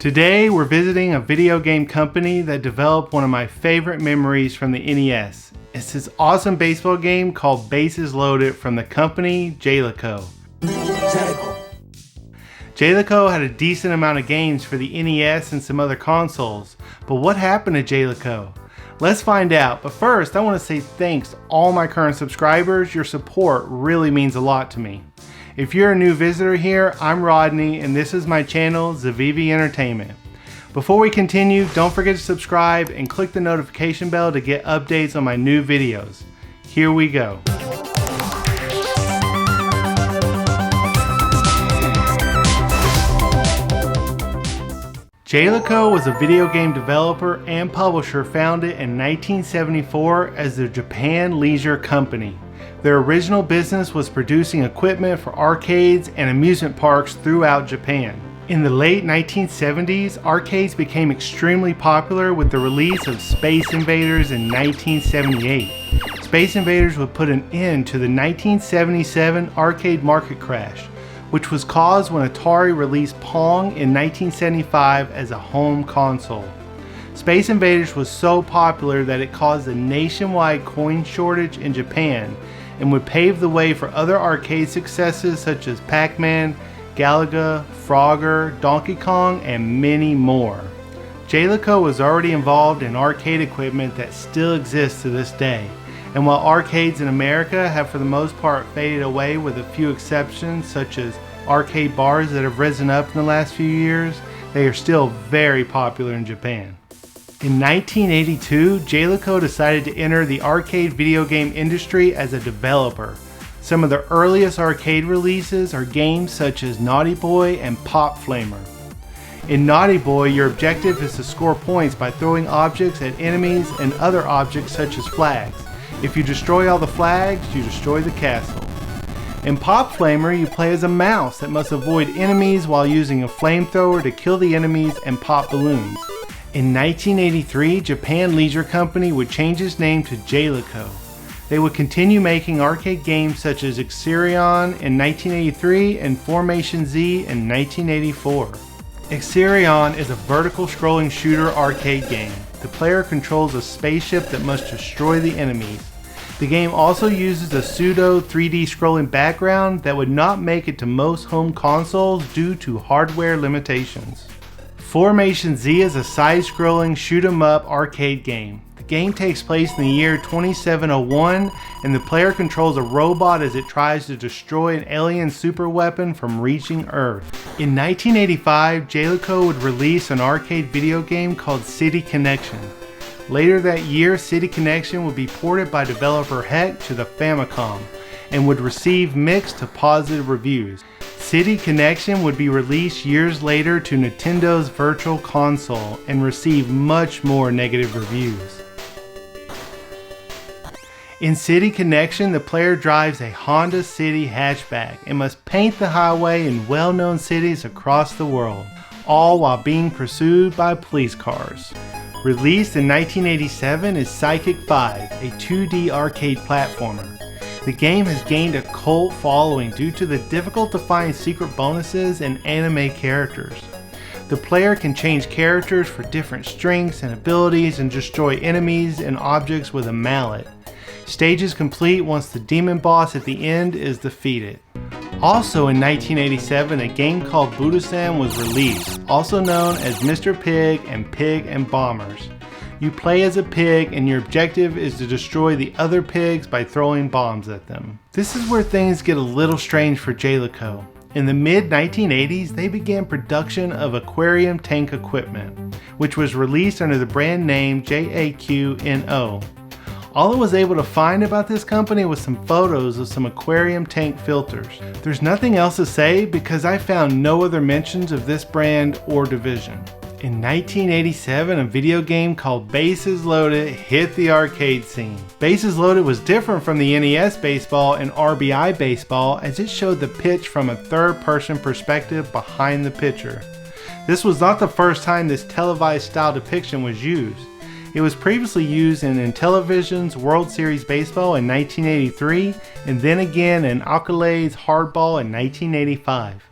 Today we're visiting a video game company that developed one of my favorite memories from the NES. It's this awesome baseball game called Bases Loaded from the company Jaleco. Jaleco had a decent amount of games for the NES and some other consoles, but what happened to Jaleco? Let's find out, but first I want to say thanks to all my current subscribers. Your support really means a lot to me. If you're a new visitor here, I'm Rodney and this is my channel, Zivivi Entertainment. Before we continue, don't forget to subscribe and click the notification bell to get updates on my new videos. Here we go. Jaleco was a video game developer and publisher founded in 1974 as the Japan Leisure Company. Their original business was producing equipment for arcades and amusement parks throughout Japan. In the late 1970s, arcades became extremely popular with the release of Space Invaders in 1978. Space Invaders would put an end to the 1977 arcade market crash, which was caused when Atari released Pong in 1975 as a home console. Space Invaders was so popular that it caused a nationwide coin shortage in Japan and would pave the way for other arcade successes such as Pac-Man, Galaga, Frogger, Donkey Kong, and many more. Jaleco was already involved in arcade equipment that still exists to this day, and while arcades in America have for the most part faded away with a few exceptions such as arcade bars that have risen up in the last few years, they are still very popular in Japan. In 1982, Jaleco decided to enter the arcade video game industry as a developer. Some of the earliest arcade releases are games such as Naughty Boy and Pop Flamer. In Naughty Boy, your objective is to score points by throwing objects at enemies and other objects such as flags. If you destroy all the flags, you destroy the castle. In Pop Flamer, you play as a mouse that must avoid enemies while using a flamethrower to kill the enemies and pop balloons. In 1983, Japan Leisure Company would change its name to Jaleco. They would continue making arcade games such as Aquarium in 1983 and Formation Z in 1984. Aquarium is a vertical scrolling shooter arcade game. The player controls a spaceship that must destroy the enemies. The game also uses a pseudo 3D scrolling background that would not make it to most home consoles due to hardware limitations. Formation Z is a side-scrolling shoot-'em-up arcade game. The game takes place in the year 2701 and the player controls a robot as it tries to destroy an alien superweapon from reaching Earth. In 1985, Jaleco would release an arcade video game called City Connection. Later that year, City Connection would be ported by developer Heck to the Famicom and would receive mixed to positive reviews. City Connection would be released years later to Nintendo's Virtual Console and receive much more negative reviews. In City Connection, the player drives a Honda City hatchback and must paint the highway in well-known cities across the world, all while being pursued by police cars. Released in 1987 is Psychic 5, a 2D arcade platformer. The game has gained a cult following due to the difficult to find secret bonuses and anime characters. The player can change characters for different strengths and abilities and destroy enemies and objects with a mallet. Stage is complete once the demon boss at the end is defeated. Also in 1987, a game called Budosan was released, also known as Mr. Pig and Bombers. You play as a pig and your objective is to destroy the other pigs by throwing bombs at them. This is where things get a little strange for Jaleco. In the mid-1980s, they began production of Aquarium tank equipment, which was released under the brand name JAQNO. All I was able to find about this company was some photos of some aquarium tank filters. There's nothing else to say because I found no other mentions of this brand or division. In 1987, a video game called Bases Loaded hit the arcade scene. Bases Loaded was different from the NES baseball and RBI baseball as it showed the pitch from a third-person perspective behind the pitcher. This was not the first time this televised style depiction was used. It was previously used in Intellivision's World Series Baseball in 1983 and then again in Alcala's Hardball in 1985.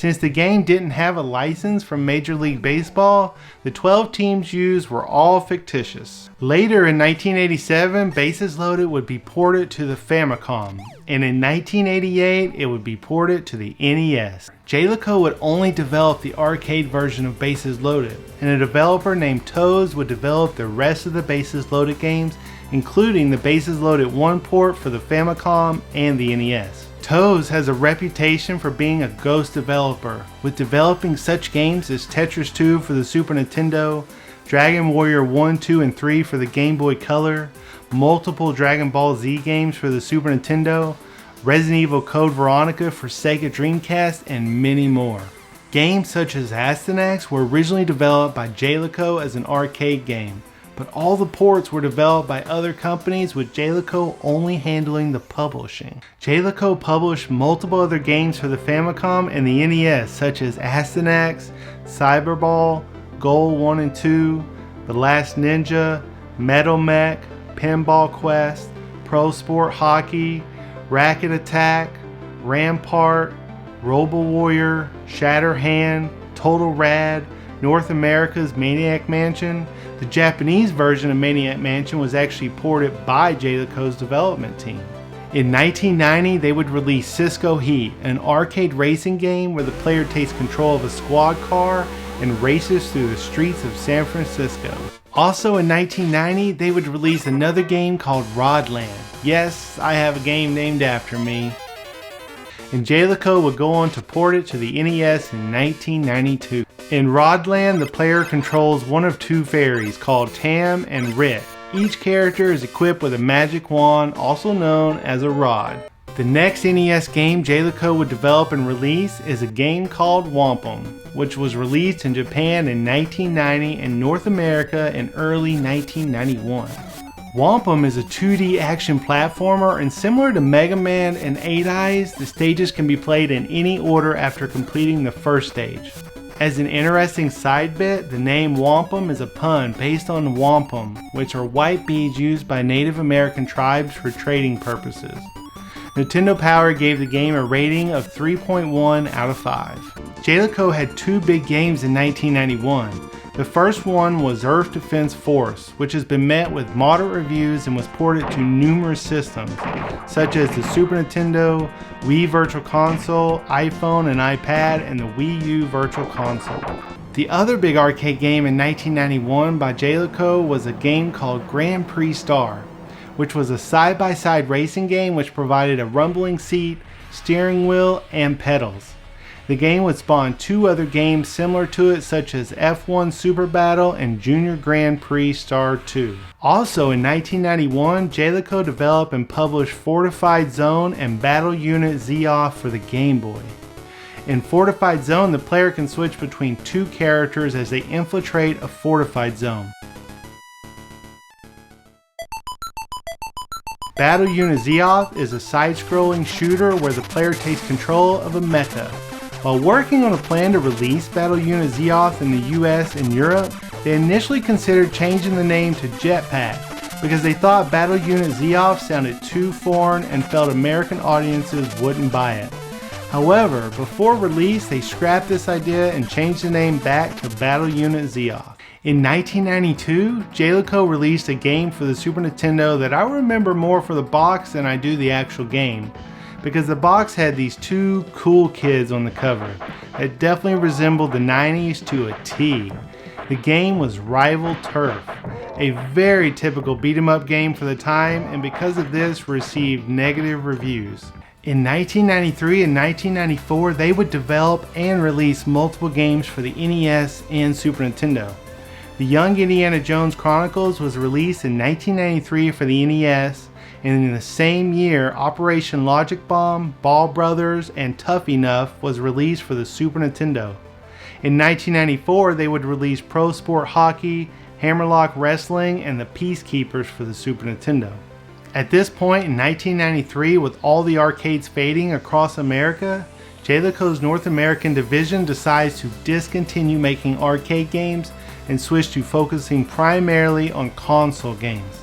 Since the game didn't have a license from Major League Baseball, the 12 teams used were all fictitious. Later in 1987, Bases Loaded would be ported to the Famicom, and in 1988 it would be ported to the NES. Jaleco would only develop the arcade version of Bases Loaded, and a developer named Toes would develop the rest of the Bases Loaded games, including the Bases Loaded 1 port for the Famicom and the NES. Toes has a reputation for being a ghost developer, with developing such games as Tetris 2 for the Super Nintendo, Dragon Warrior 1, 2, and 3 for the Game Boy Color, multiple Dragon Ball Z games for the Super Nintendo, Resident Evil Code Veronica for Sega Dreamcast, and many more. Games such as Astyanax were originally developed by Jaleco as an arcade game, but all the ports were developed by other companies, with Jaleco only handling the publishing. Jaleco published multiple other games for the Famicom and the NES, such as Astyanax, Cyberball, Goal 1 and 2, The Last Ninja, Metal Mech, Pinball Quest, Pro Sport Hockey, Racket Attack, Rampart, Robo Warrior, Shatterhand, Total Rad, North America's Maniac Mansion. The Japanese version of Maniac Mansion was actually ported by Jaleco's development team. In 1990, they would release Cisco Heat, an arcade racing game where the player takes control of a squad car and races through the streets of San Francisco. Also in 1990, they would release another game called Rodland. Yes, I have a game named after me. And Jaleco would go on to port it to the NES in 1992. In Rodland, the player controls one of two fairies called Tam and Rit. Each character is equipped with a magic wand, also known as a rod. The next NES game Jaleco would develop and release is a game called Wampum, which was released in Japan in 1990 and North America in early 1991. Wampum is a 2D action platformer, and similar to Mega Man and 8 Eyes, the stages can be played in any order after completing the first stage. As an interesting side bit, the name Wampum is a pun based on wampum, which are white beads used by Native American tribes for trading purposes. Nintendo Power gave the game a rating of 3.1 out of 5. Jaleco had two big games in 1991. The first one was Earth Defense Force, which has been met with moderate reviews and was ported to numerous systems, such as the Super Nintendo, Wii Virtual Console, iPhone and iPad, and the Wii U Virtual Console. The other big arcade game in 1991 by Jaleco was a game called Grand Prix Star, which was a side-by-side racing game which provided a rumbling seat, steering wheel, and pedals. The game would spawn two other games similar to it, such as F1 Super Battle and Junior Grand Prix Star 2. Also in 1991, Jaleco developed and published Fortified Zone and Battle Unit Z-Off for the Game Boy. In Fortified Zone, the player can switch between two characters as they infiltrate a fortified zone. Battle Unit Z-Off is a side-scrolling shooter where the player takes control of a mecha. While working on a plan to release Battle Unit Z-Off in the US and Europe, they initially considered changing the name to Jetpack because they thought Battle Unit Z-Off sounded too foreign and felt American audiences wouldn't buy it. However, before release, they scrapped this idea and changed the name back to Battle Unit Z-Off. In 1992, Jaleco released a game for the Super Nintendo that I remember more for the box than I do the actual game, because the box had these two cool kids on the cover that definitely resembled the 90s to a T. The game was Rival Turf, a very typical beat-em-up game for the time, and because of this received negative reviews. In 1993 and 1994, they would develop and release multiple games for the NES and Super Nintendo. The Young Indiana Jones Chronicles was released in 1993 for the NES, and in the same year, Operation Logic Bomb, Ball Brothers, and Tough Enough was released for the Super Nintendo. In 1994, they would release Pro Sport Hockey, Hammerlock Wrestling, and the Peacekeepers for the Super Nintendo. At this point in 1993, with all the arcades fading across America, Jaleco's North American division decides to discontinue making arcade games and switch to focusing primarily on console games.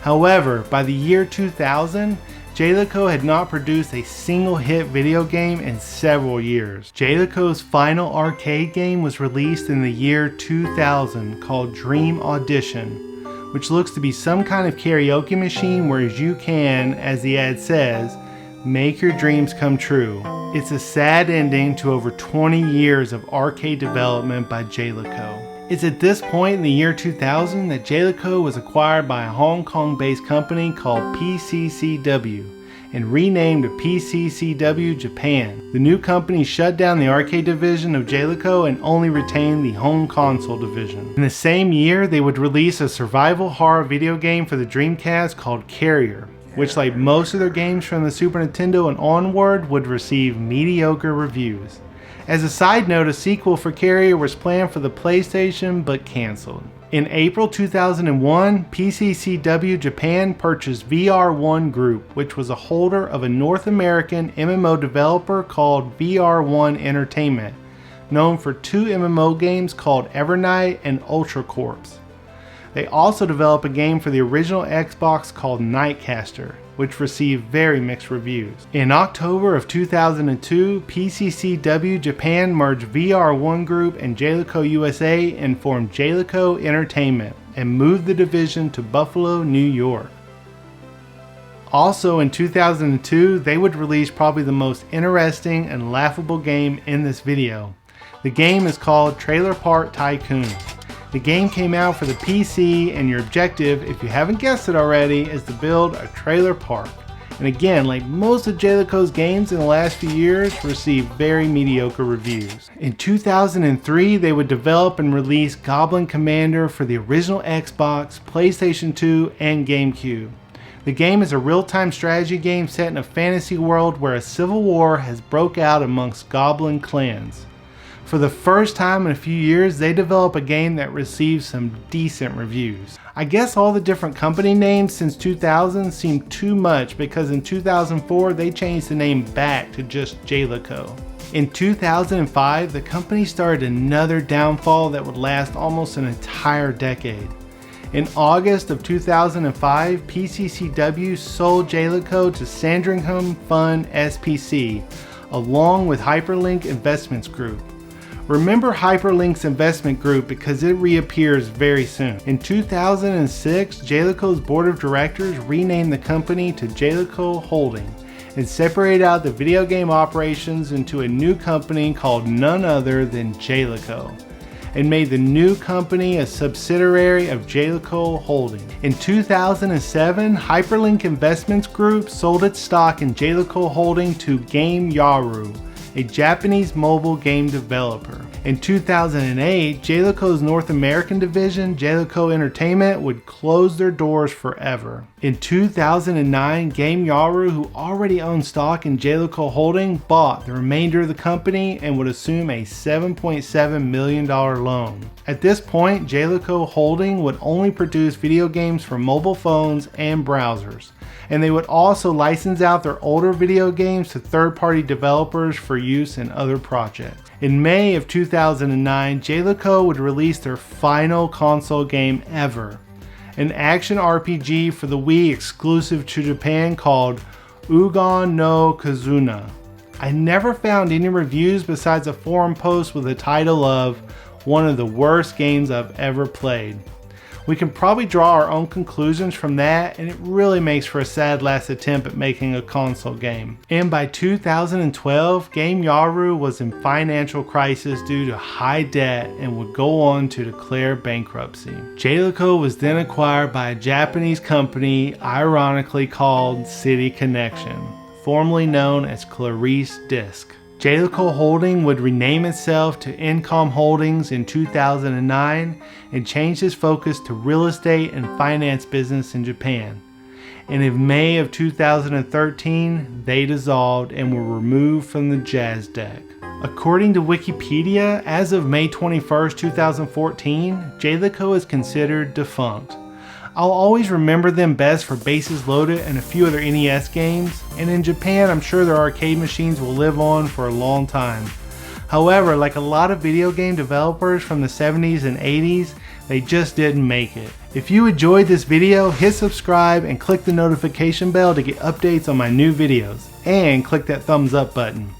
However, by the year 2000, Jaleco had not produced a single hit video game in several years. Jaleco's final arcade game was released in the year 2000 called Dream Audition, which looks to be some kind of karaoke machine where you can, as the ad says, make your dreams come true. It's a sad ending to over 20 years of arcade development by Jaleco. It's at this point in the year 2000 that Jaleco was acquired by a Hong Kong-based company called PCCW and renamed to PCCW Japan. The new company shut down the arcade division of Jaleco and only retained the home console division. In the same year, they would release a survival horror video game for the Dreamcast called Carrier, which, like most of their games from the Super Nintendo and onward, would receive mediocre reviews. As a side note, a sequel for Carrier was planned for the PlayStation but cancelled. In April 2001, PCCW Japan purchased VR1 Group, which was a holder of a North American MMO developer called VR1 Entertainment, known for two MMO games called Evernight and Ultra Corps. They also developed a game for the original Xbox called Nightcaster, which received very mixed reviews. In October of 2002, PCCW Japan merged VR1 Group and Jaleco USA and formed Jaleco Entertainment and moved the division to Buffalo, New York. Also in 2002, they would release probably the most interesting and laughable game in this video. The game is called Trailer Park Tycoon. The game came out for the PC, and your objective, if you haven't guessed it already, is to build a trailer park. And again, like most of Jaleco's games in the last few years, received very mediocre reviews. In 2003, they would develop and release Goblin Commander for the original Xbox, PlayStation 2, and GameCube. The game is a real-time strategy game set in a fantasy world where a civil war has broke out amongst goblin clans. For the first time in a few years, they develop a game that receives some decent reviews. I guess all the different company names since 2000 seem too much because in 2004 they changed the name back to just Jaleco. In 2005, the company started another downfall that would last almost an entire decade. In August of 2005, PCCW sold Jaleco to Sandringham Fund SPC, along with Hyperlink Investments Group. Remember Hyperlink's investment group because it reappears very soon. In 2006, Jaleco's board of directors renamed the company to Jaleco Holding and separated out the video game operations into a new company called none other than Jaleco, and made the new company a subsidiary of Jaleco Holding. In 2007, Hyperlink Investments Group sold its stock in Jaleco Holding to Game Yaru, a Japanese mobile game developer. In 2008, Jaleco's North American division, Jaleco Entertainment, would close their doors forever. In 2009, Game Yaru, who already owned stock in Jaleco Holding, bought the remainder of the company and would assume a $7.7 million loan. At this point, Jaleco Holding would only produce video games for mobile phones and browsers, and they would also license out their older video games to third-party developers for use in other projects. In May of 2009, Jaleco would release their final console game ever, an action RPG for the Wii exclusive to Japan called Ugon no Kazuna. I never found any reviews besides a forum post with the title of "One of the worst games I've ever played." We can probably draw our own conclusions from that, and it really makes for a sad last attempt at making a console game. And by 2012, Game Yaru was in financial crisis due to high debt and would go on to declare bankruptcy. Jaleco was then acquired by a Japanese company ironically called City Connection, formerly known as Clarice Disc. Jaleco Holding would rename itself to Incom Holdings in 2009 and change its focus to real estate and finance business in Japan. And in May of 2013, they dissolved and were removed from the Jazz deck. According to Wikipedia, as of May 21st, 2014, Jaleco is considered defunct. I'll always remember them best for Bases Loaded and a few other NES games, and in Japan I'm sure their arcade machines will live on for a long time. However, like a lot of video game developers from the 70s and 80s, they just didn't make it. If you enjoyed this video, hit subscribe and click the notification bell to get updates on my new videos. And click that thumbs up button.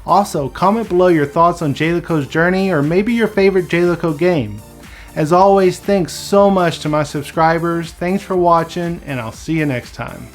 Also, comment below your thoughts on Jaleco's journey or maybe your favorite Jaleco game. As always, thanks so much to my subscribers, thanks for watching, and I'll see you next time.